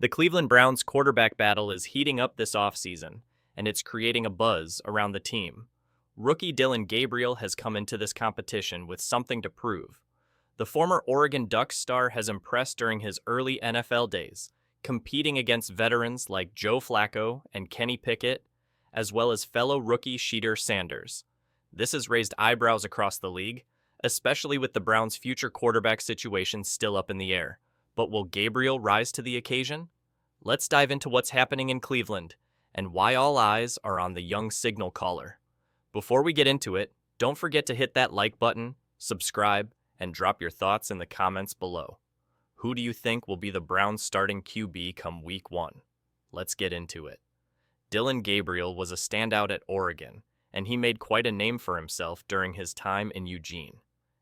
The Cleveland Browns quarterback battle is heating up this offseason, and it's creating a buzz around the team. Rookie Dillon Gabriel has come into this competition with something to prove. The former Oregon Ducks star has impressed during his early NFL days, competing against veterans like Joe Flacco and Kenny Pickett, as well as fellow rookie Shedeur Sanders. This has raised eyebrows across the league, especially with the Browns' future quarterback situation still up in the air. But will Gabriel rise to the occasion? Let's dive into what's happening in Cleveland and why all eyes are on the young signal caller. Before we get into it, don't forget to hit that like button, subscribe, and drop your thoughts in the comments below. Who do you think will be the Browns' starting QB come Week 1? Let's get into it. Dillon Gabriel was a standout at Oregon, and he made quite a name for himself during his time in Eugene.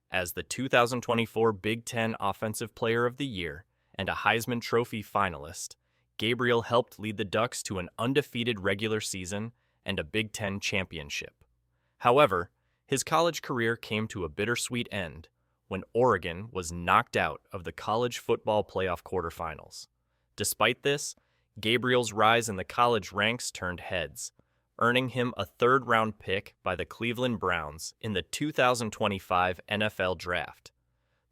As the 2024 Big Ten Offensive Player of the Year and a Heisman Trophy finalist, Gabriel helped lead the Ducks to an undefeated regular season and a Big Ten championship. However, his college career came to a bittersweet end when Oregon was knocked out of the college football playoff quarterfinals. Despite this, Gabriel's rise in the college ranks turned heads, earning him a third-round pick by the Cleveland Browns in the 2025 NFL Draft.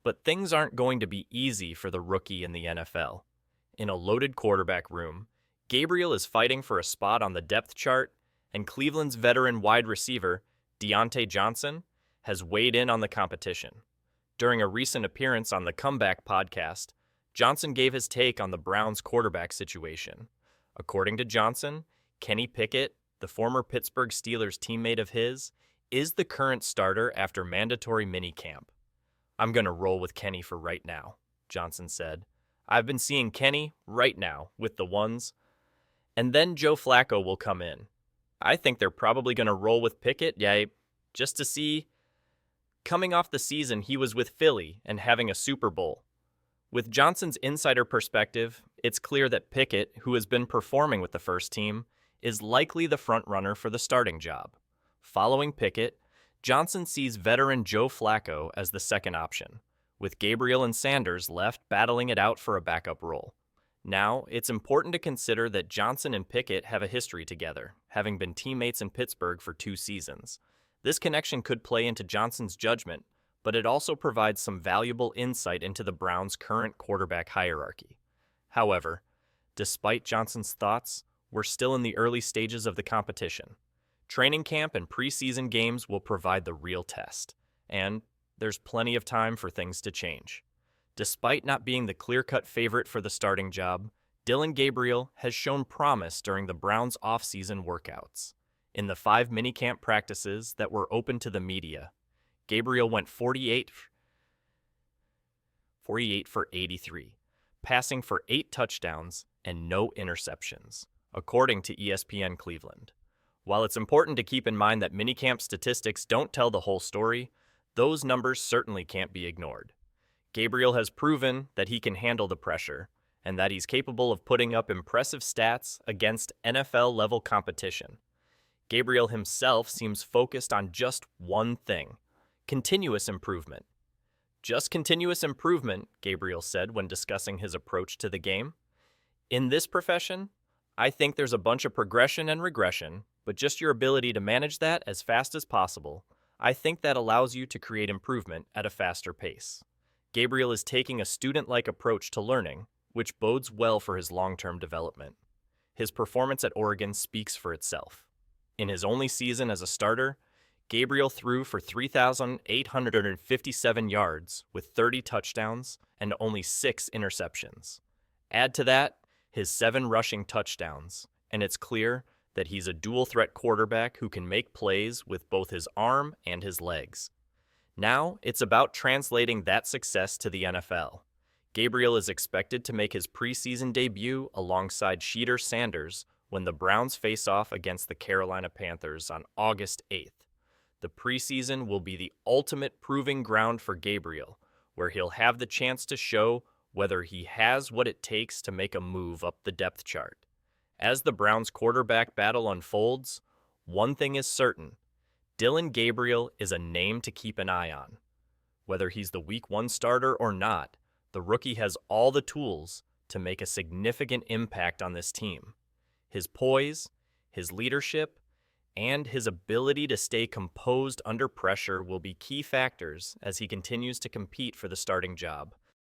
But things aren't going to be easy for the rookie in the NFL. In a loaded quarterback room, Gabriel is fighting for a spot on the depth chart, and Cleveland's veteran wide receiver, Diontae Johnson, has weighed in on the competition. During a recent appearance on the Comeback podcast, Johnson gave his take on the Browns' quarterback situation. According to Johnson, Kenny Pickett, the former Pittsburgh Steelers teammate of his, is the current starter after mandatory minicamp. "I'm going to roll with Kenny for right now," Johnson said. "I've been seeing Kenny right now with the ones. And then Joe Flacco will come in. I think they're probably going to roll with Pickett, just to see. Coming off the season, he was with Philly and having a Super Bowl." With Johnson's insider perspective, it's clear that Pickett, who has been performing with the first team, is likely the front-runner for the starting job. Following Pickett, Johnson sees veteran Joe Flacco as the second option, with Gabriel and Sanders left battling it out for a backup role. Now, it's important to consider that Johnson and Pickett have a history together, having been teammates in Pittsburgh for 2 seasons. This connection could play into Johnson's judgment, but it also provides some valuable insight into the Browns' current quarterback hierarchy. However, despite Johnson's thoughts, we're still in the early stages of the competition. Training camp and preseason games will provide the real test, and there's plenty of time for things to change. Despite not being the clear-cut favorite for the starting job, Dillon Gabriel has shown promise during the Browns' offseason workouts. In the 5 minicamp practices that were open to the media, Gabriel went 48 for 83, passing for 8 touchdowns and no interceptions, according to ESPN Cleveland. While it's important to keep in mind that minicamp statistics don't tell the whole story, those numbers certainly can't be ignored. Gabriel has proven that he can handle the pressure and that he's capable of putting up impressive stats against NFL-level competition. Gabriel himself seems focused on just one thing: continuous improvement. "Just continuous improvement," Gabriel said when discussing his approach to the game. "In this profession, I think there's a bunch of progression and regression, but just your ability to manage that as fast as possible, I think that allows you to create improvement at a faster pace." Gabriel is taking a student-like approach to learning, which bodes well for his long-term development. His performance at Oregon speaks for itself. In his only season as a starter, Gabriel threw for 3,857 yards with 30 touchdowns and only 6 interceptions. Add to that his 7 rushing touchdowns, and it's clear that he's a dual-threat quarterback who can make plays with both his arm and his legs. Now, it's about translating that success to the NFL. Gabriel is expected to make his preseason debut alongside Shedeur Sanders when the Browns face off against the Carolina Panthers on August 8th. The preseason will be the ultimate proving ground for Gabriel, where he'll have the chance to show whether he has what it takes to make a move up the depth chart. As the Browns' quarterback battle unfolds, one thing is certain: Dillon Gabriel is a name to keep an eye on. Whether he's the Week 1 starter or not, the rookie has all the tools to make a significant impact on this team. His poise, his leadership, and his ability to stay composed under pressure will be key factors as he continues to compete for the starting job.